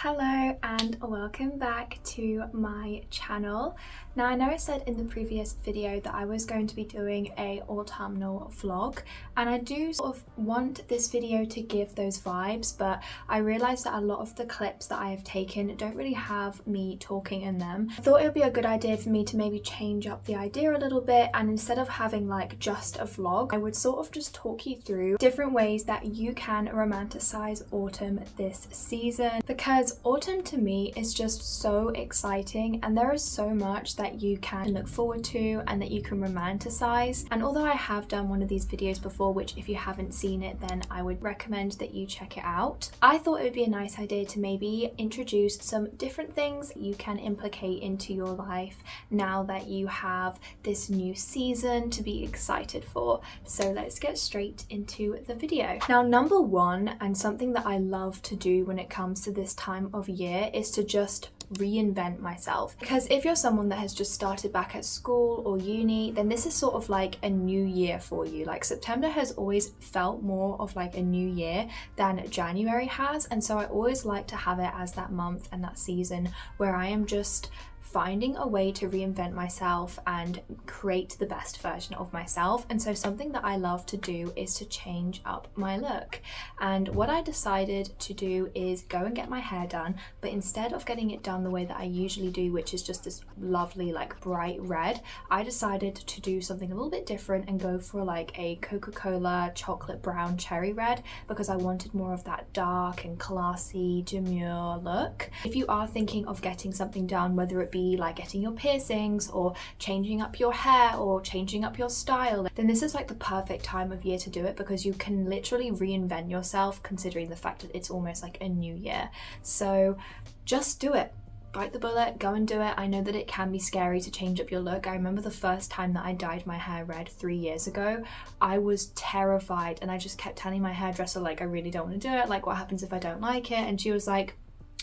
Hello and welcome back to my channel. Now I know I said in the previous video that I was going to be doing a autumnal vlog, and I do sort of want this video to give those vibes, but I realised that a lot of the clips that I have taken don't really have me talking in them. I thought it would be a good idea for me to maybe change up the idea a little bit, and instead of having like just a vlog, I would sort of just talk you through different ways that you can romanticize autumn this season, because autumn to me is just so exciting and there is so much that you can look forward to and that you can romanticize. And although I have done one of these videos before, which if you haven't seen it then I would recommend that you check it out, I thought it would be a nice idea to maybe introduce some different things that you can implicate into your life now that you have this new season to be excited for. So let's get straight into the video. Now, number one, and something that I love to do when it comes to this time of year, is to just reinvent myself. Because if you're someone that has just started back at school or uni, then this is sort of like a new year for you. Like September has always felt more of like a new year than January has, and so I always like to have it as that month and that season where I am just finding a way to reinvent myself and create the best version of myself. And so something that I love to do is to change up my look. And what I decided to do is go and get my hair done, but instead of getting it done the way that I usually do, which is just this lovely like bright red, I decided to do something a little bit different and go for like a Coca-Cola chocolate brown cherry red, because I wanted more of that dark and classy demure look. If you are thinking of getting something done, whether it be like getting your piercings or changing up your hair or changing up your style, then this is like the perfect time of year to do it, because you can literally reinvent yourself considering the fact that it's almost like a new year. So just do it. Bite the bullet, go and do it. I know that it can be scary to change up your look. I remember the first time that I dyed my hair red 3 years ago, I was terrified and I just kept telling my hairdresser like, I really don't want to do it, like what happens if I don't like it? And she was like,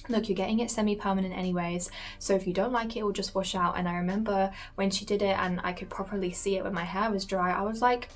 look, you're getting it semi-permanent anyways, so if you don't like it will just wash out. And I remember when she did it and I could properly see it when my hair was dry, I was like,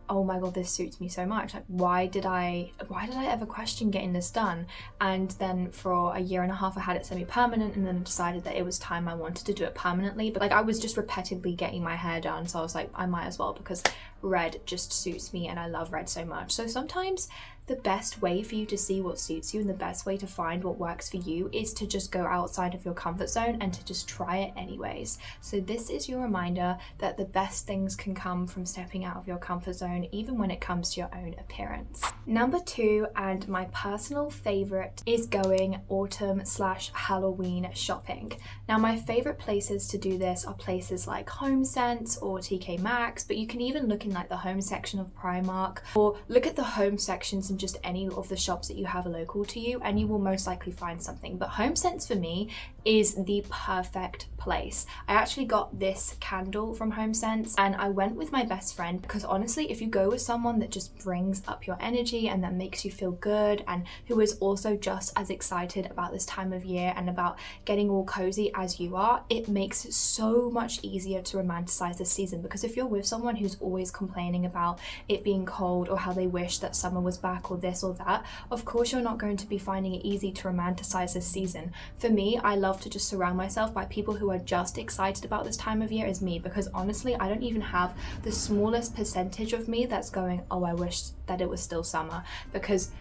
oh my god, this suits me so much. Like, why did I ever question getting this done? And then for a year and a half I had it semi-permanent, and then I decided that it was time I wanted to do it permanently. But like I was just repetitively getting my hair done, so I was like, I might as well, because red just suits me and I love red so much. So sometimes the best way for you to see what suits you and the best way to find what works for you is to just go outside of your comfort zone and to just try it anyways. So this is your reminder that the best things can come from stepping out of your comfort zone, even when it comes to your own appearance. Number two, and my personal favorite, is going autumn/Halloween shopping. Now my favorite places to do this are places like HomeSense or TK Maxx, but you can even look in like the home section of Primark, or look at the home sections in just any of the shops that you have local to you, and you will most likely find something. But HomeSense for me is the perfect place. I actually got this candle from HomeSense and I went with my best friend, because honestly, if you go with someone that just brings up your energy and that makes you feel good and who is also just as excited about this time of year and about getting all cozy as you are, it makes it so much easier to romanticize this season. Because if you're with someone who's always complaining about it being cold or how they wish that summer was back or this or that, of course you're not going to be finding it easy to romanticize this season. For me, I love to just surround myself by people who are just excited about this time of year as me, because honestly I don't even have the smallest percentage of me that's going, oh, I wish that it was still summer. Because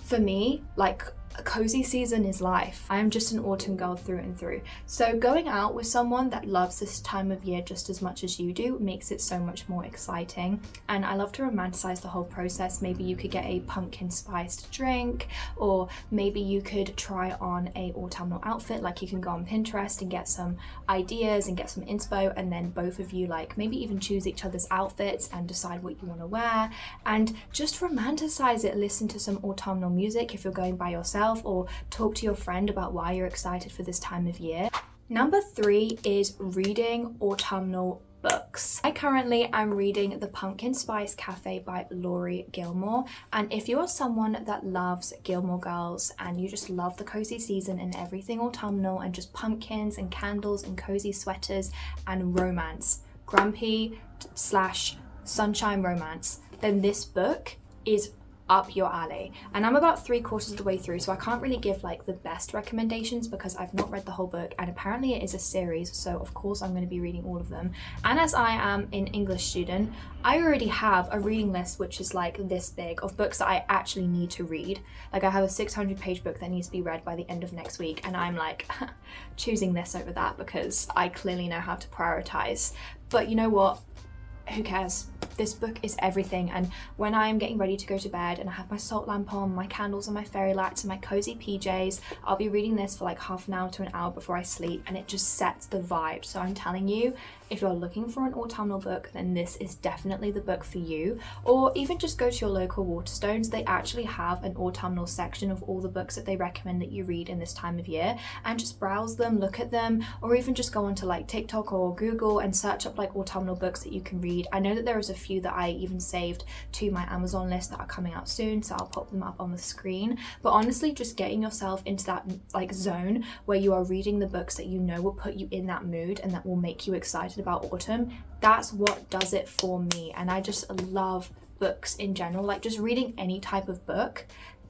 for me, like, a cozy season is life. I am just an autumn girl through and through. So going out with someone that loves this time of year just as much as you do makes it so much more exciting. And I love to romanticize the whole process. Maybe you could get a pumpkin spiced drink, or maybe you could try on a autumnal outfit. Like you can go on Pinterest and get some ideas and get some inspo, and then both of you like maybe even choose each other's outfits and decide what you want to wear and just romanticize it. Listen to some autumnal music if you're going by yourself, or talk to your friend about why you're excited for this time of year. Number three is reading autumnal books. I currently am reading The Pumpkin Spice Cafe by Laurie Gilmore, and if you are someone that loves Gilmore Girls and you just love the cozy season and everything autumnal and just pumpkins and candles and cozy sweaters and romance, grumpy/sunshine romance, then this book is up your alley. And I'm about 3/4 of the way through, so I can't really give like the best recommendations because I've not read the whole book, and apparently it is a series, so of course I'm going to be reading all of them. And as I am an English student, I already have a reading list which is like this big of books that I actually need to read. Like I have a 600-page book that needs to be read by the end of next week, and I'm like choosing this over that because I clearly know how to prioritize. But you know what? Who cares? This book is everything, and when I am getting ready to go to bed and I have my salt lamp on, my candles and my fairy lights and my cozy PJs, I'll be reading this for like half an hour to an hour before I sleep, and it just sets the vibe. So I'm telling you, if you're looking for an autumnal book, then this is definitely the book for you. Or even just go to your local Waterstones. They actually have an autumnal section of all the books that they recommend that you read in this time of year, and just browse them, look at them, or even just go onto like TikTok or Google and search up like autumnal books that you can read. I know that there is a few that I even saved to my Amazon list that are coming out soon, so I'll pop them up on the screen. But honestly, just getting yourself into that like zone where you are reading the books that you know will put you in that mood and that will make you excited about autumn, that's what does it for me. And I just love books in general. Like just reading any type of book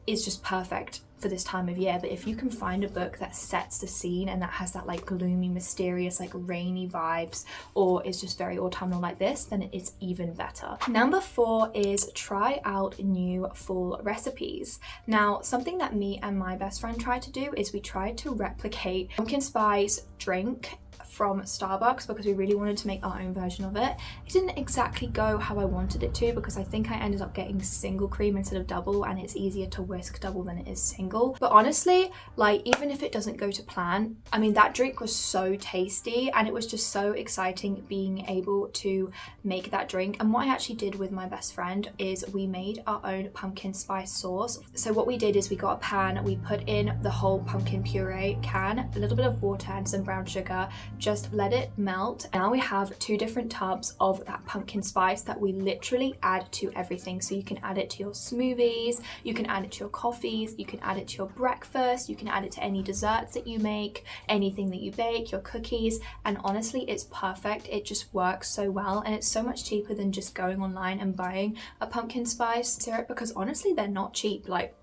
is just perfect for this time of year. But if you can find a book that sets the scene and that has that like gloomy, mysterious, like rainy vibes, or is just very autumnal like this, then it's even better. Number 4 is try out new fall recipes. Now, something that me and my best friend tried to do is we tried to replicate pumpkin spice drink from Starbucks because we really wanted to make our own version of it. It didn't exactly go how I wanted it to because I think I ended up getting single cream instead of double, and it's easier to whisk double than it is single. But honestly, like even if it doesn't go to plan, I mean that drink was so tasty and it was just so exciting being able to make that drink. And what I actually did with my best friend is we made our own pumpkin spice sauce. So what we did is we got a pan, we put in the whole pumpkin puree can, a little bit of water and some brown sugar, just let it melt. Now we have 2 different tubs of that pumpkin spice that we literally add to everything. So you can add it to your smoothies, you can add it to your coffees, you can add it to your breakfast, you can add it to any desserts that you make, anything that you bake, your cookies, and honestly it's perfect. It just works so well, and it's so much cheaper than just going online and buying a pumpkin spice syrup because honestly they're not cheap. Like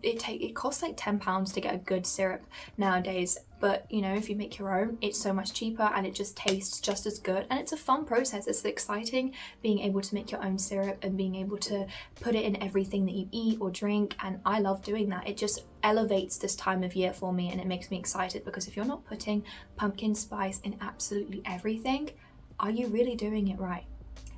it costs like £10 to get a good syrup nowadays, but you know, if you make your own, it's so much cheaper and it just tastes just as good, and it's a fun process. It's exciting being able to make your own syrup and being able to put it in everything that you eat or drink, and I love doing that. It just elevates this time of year for me, and it makes me excited because if you're not putting pumpkin spice in absolutely everything, are you really doing it right?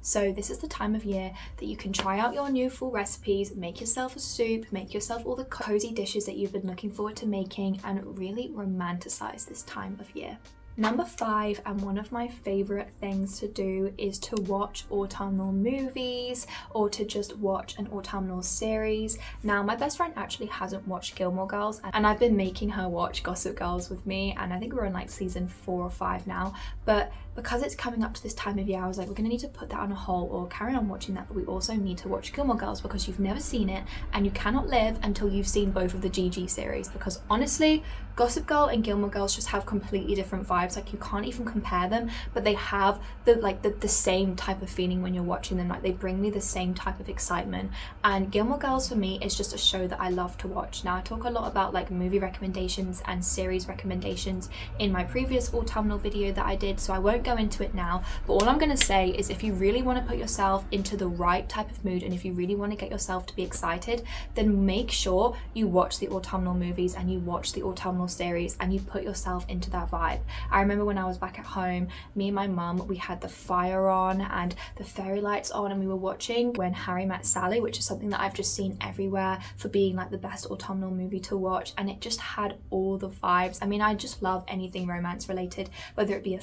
So this is the time of year that you can try out your new fall recipes, make yourself a soup, make yourself all the cozy dishes that you've been looking forward to making, and really romanticize this time of year. Number 5, and one of my favorite things to do, is to watch autumnal movies or to just watch an autumnal series. Now, my best friend actually hasn't watched Gilmore Girls, and I've been making her watch Gossip Girls with me, and I think we're on like season 4 or 5 now. But because it's coming up to this time of year, I was like, we're gonna need to put that on a hold or carry on watching that, but we also need to watch Gilmore Girls because you've never seen it, and you cannot live until you've seen both of the GG series, because honestly, Gossip Girl and Gilmore Girls just have completely different vibes. Like you can't even compare them, but they have the same type of feeling when you're watching them. Like they bring me the same type of excitement. And Gilmore Girls for me is just a show that I love to watch. Now I talk a lot about like movie recommendations and series recommendations in my previous autumnal video that I did, so I won't go into it now. But all I'm going to say is if you really want to put yourself into the right type of mood, and if you really want to get yourself to be excited, then make sure you watch the autumnal movies and you watch the autumnal series and you put yourself into that vibe. I remember when I was back at home, me and my mum, we had the fire on and the fairy lights on, and we were watching When Harry Met Sally, which is something that I've just seen everywhere for being like the best autumnal movie to watch, and it just had all the vibes. I mean, I just love anything romance related, whether it be a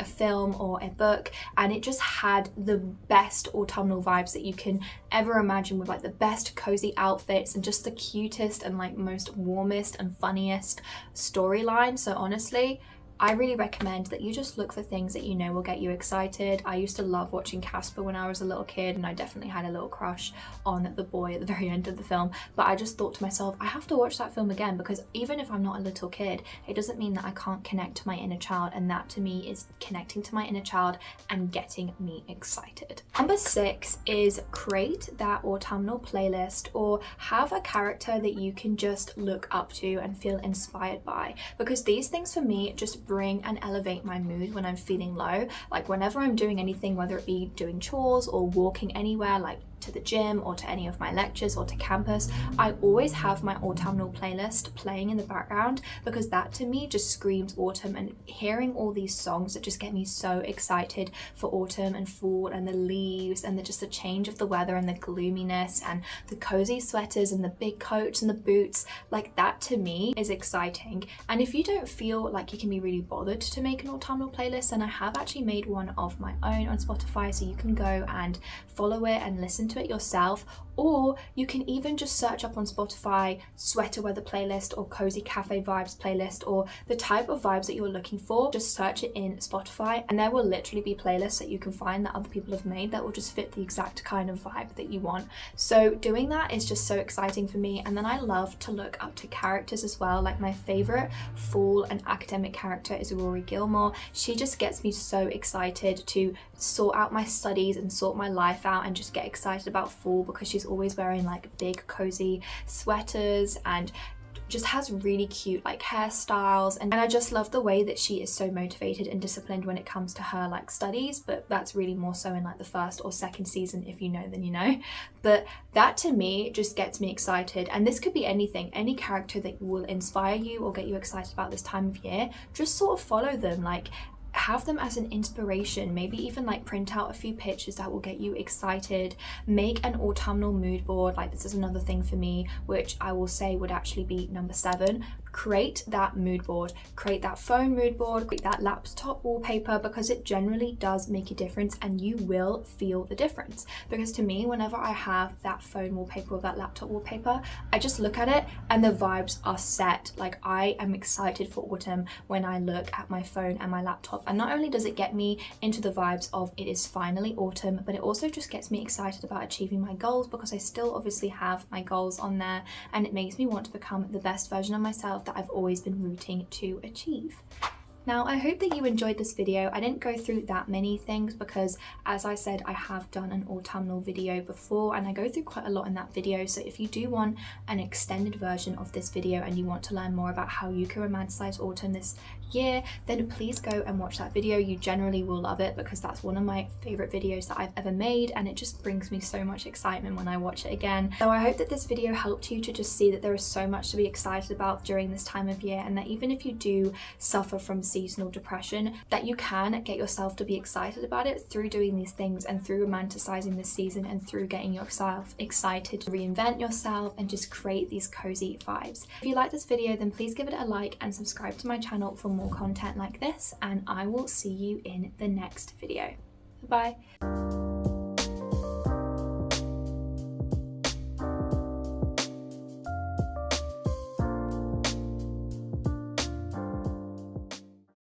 film or a book, and it just had the best autumnal vibes that you can ever imagine, with like the best cozy outfits and just the cutest and like most warmest and funniest storyline. So honestly, I really recommend that you just look for things that you know will get you excited. I used to love watching Casper when I was a little kid, and I definitely had a little crush on the boy at the very end of the film, but I just thought to myself, I have to watch that film again, because even if I'm not a little kid, it doesn't mean that I can't connect to my inner child, and that to me is connecting to my inner child and getting me excited. Number 6 is create that autumnal playlist, or have a character that you can just look up to and feel inspired by, because these things for me just bring and elevate my mood when I'm feeling low. Like whenever I'm doing anything, whether it be doing chores or walking anywhere, like to the gym or to any of my lectures or to campus, I always have my autumnal playlist playing in the background, because that to me just screams autumn, and hearing all these songs that just get me so excited for autumn and fall and the leaves and just the change of the weather and the gloominess and the cozy sweaters and the big coats and the boots, like that to me is exciting. And if you don't feel like you can be really bothered to make an autumnal playlist, then I have actually made one of my own on Spotify, so you can go and follow it and listen to it yourself, or you can even just search up on Spotify sweater weather playlist or cozy cafe vibes playlist, or the type of vibes that you're looking for. Just search it in Spotify and there will literally be playlists that you can find that other people have made that will just fit the exact kind of vibe that you want. So doing that is just so exciting for me. And then I love to look up to characters as well. Like my favorite fall and academic character is Rory Gilmore. She just gets me so excited to sort out my studies and sort my life out and just get excited about fall, because she's always wearing like big cozy sweaters and just has really cute like hairstyles, and I just love the way that she is so motivated and disciplined when it comes to her like studies. But that's really more so in like the first or second season. If you know, then you know. But that to me just gets me excited, and this could be anything, any character that will inspire you or get you excited about this time of year. Just sort of follow them, like have them as an inspiration. Maybe even like print out a few pictures that will get you excited. Make an autumnal mood board. Like this is another thing for me, which I will say would actually be number 7. Create that mood board, create that phone mood board, create that laptop wallpaper, because it generally does make a difference and you will feel the difference. Because to me, whenever I have that phone wallpaper or that laptop wallpaper, I just look at it and the vibes are set. Like I am excited for autumn when I look at my phone and my laptop. And not only does it get me into the vibes of it is finally autumn, but it also just gets me excited about achieving my goals, because I still obviously have my goals on there, and it makes me want to become the best version of myself that I've always been rooting to achieve. Now, I hope that you enjoyed this video. I didn't go through that many things because, as I said, I have done an autumnal video before and I go through quite a lot in that video. So if you do want an extended version of this video and you want to learn more about how you can romanticize autumn this year, then please go and watch that video. You generally will love it because that's one of my favorite videos that I've ever made, and it just brings me so much excitement when I watch it again. So I hope that this video helped you to just see that there is so much to be excited about during this time of year, and that even if you do suffer from seasonal depression, that you can get yourself to be excited about it through doing these things and through romanticizing this season and through getting yourself excited to reinvent yourself and just create these cozy vibes. If you like this video, then please give it a like and subscribe to my channel for more content like this, and I will see you in the next video. Bye.